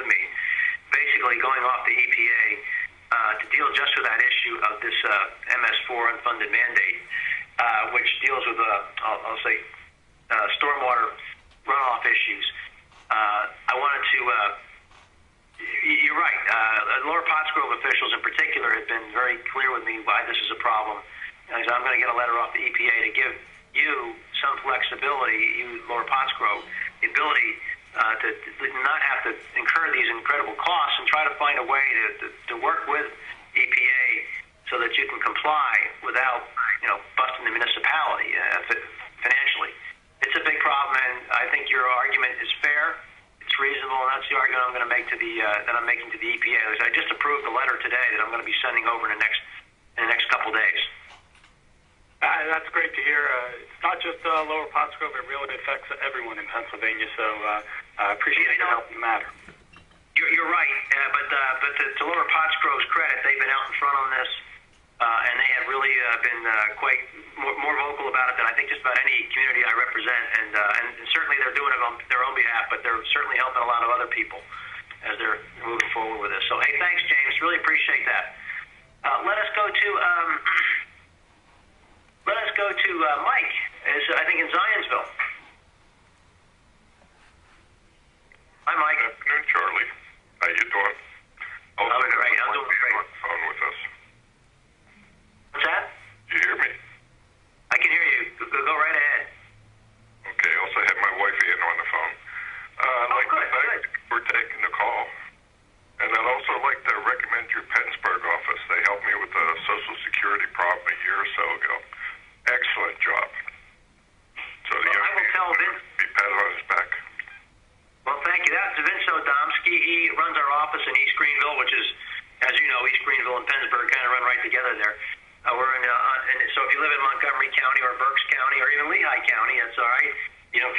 with me, basically going off the EPA to deal just with that issue of this MS4 unfunded mandate, which deals with, I'll say, stormwater runoff issues. I wanted to, you're right, Lower Pottsgrove officials in particular have been very clear with me why this is a problem. I'm going to get a letter off the EPA to give you some flexibility, you Lower Pottsgrove, the ability to not have to incur these incredible costs and try to find a way to work with EPA so that you can comply without, busting the municipality financially. It's a big problem, and I think your argument is fair. It's reasonable, and that's the argument I'm going to make that I'm making to the EPA. I just approved the letter today that I'm going to be sending over in the next couple days. That's great to hear. It's not just Lower Pottsgrove; it really affects everyone in Pennsylvania. So I appreciate your help in the matter. You're right, but to Lower Pottsgrove's credit, they've been out in front on this, and they have really been quite more vocal about it than I think just about any community I represent. And certainly they're doing it on their own behalf, but they're certainly helping a lot of other people as they're moving forward with this. So hey, thanks, James. Really appreciate that. Let us go to Mike. I think in Zionsville. Hi, Mike. Good afternoon, Charlie. How you doing? I'm great. I'm doing great. On the phone with us. What's that? You hear me? I can hear you. Go right ahead. Okay. Also had my wife Ann on the phone. I'd like to thank you for taking the call. And I'd also like to recommend your Pennsburg office. They helped me with a Social Security problem a year or so ago. Excellent job. So the young man will be patted on his back. Well, thank you. That's Vince Odomsky. He runs our office in East Greenville, which is, as you know, East Greenville and Pennsburg kind of run right together there. We're in, so if you live in Montgomery County or Berks County or even Lehigh County, that's all right.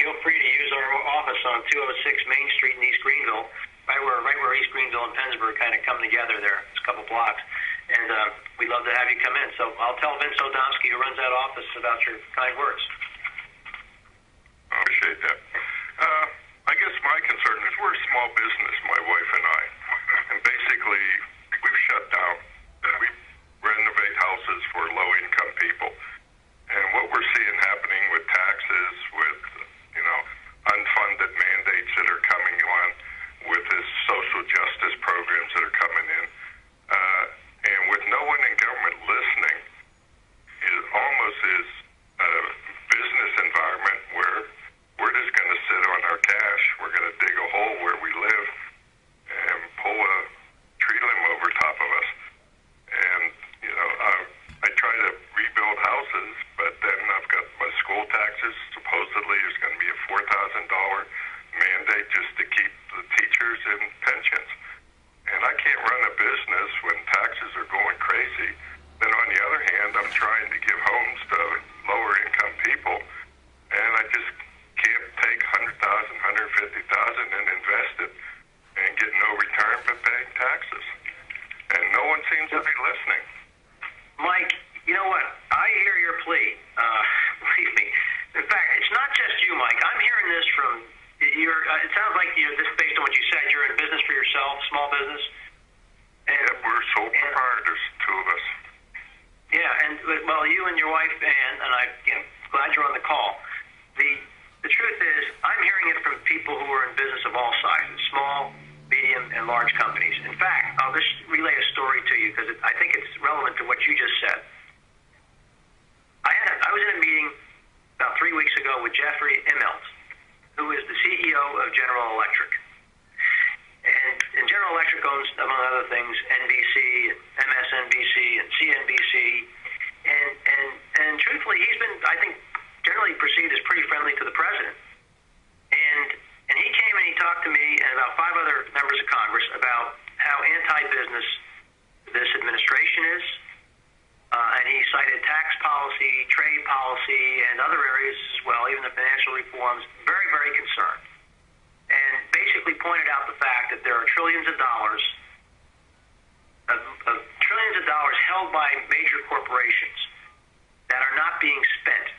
Feel free to use our office on 206 Main Street in East Greenville, right where East Greenville and Pennsburg kind of come together there. It's a couple blocks. And we'd love to have you come in. So I'll tell Vince Odomsky, who runs that office, about your kind words. I appreciate that. I guess my concern is we're a small business, my wife and I. And basically, we've shut down. We renovate houses for low-income people. And what we're seeing happening with taxes, with, unfunded mandates that are coming on, with this social justice programs that are coming in, and with no one in government listening, it almost is a business environment where we're just going to sit on our cash. We're going to dig a hole where we live and pull a tree limb over top of us. And, I try to rebuild houses, but then I've got my school taxes. Supposedly there's going to be a $4,000 mandate just to keep the teachers and pensions. And I can't run a business when taxes are going crazy. Then on the other hand, I'm trying to give homes to lower income people, and I just can't take $100,000, $150,000 and invest it and get no return but paying taxes. And no one seems to be listening. Mike, you know what? I hear your plea. Believe me. In fact, it's not just you, Mike. I'm hearing this from it sounds like just based on what you said, you're in business for yourself, small business. And, yeah, we're sole proprietors, two of us. Yeah, and well, you and your wife Ann, and I'm glad you're on the call. The truth is, I'm hearing it from people who are in business of all sizes, small, medium, and large companies. In fact, I'll just relay a story to you because I think it's relevant to what you just said. I was in a meeting about 3 weeks ago with Jeffrey Immelt, who is the CEO of General Electric. And General Electric owns, among other things, NBC, MSNBC, and CNBC. And truthfully, he's been, I think, generally perceived as pretty friendly to the president. And he came and he talked to me and about 5 other members of Congress about how anti-business this administration is. And he cited tax policy, trade policy, and other areas as well, even the financial reforms, very, very concerned. And basically pointed out the fact that there are trillions of dollars held by major corporations that are not being spent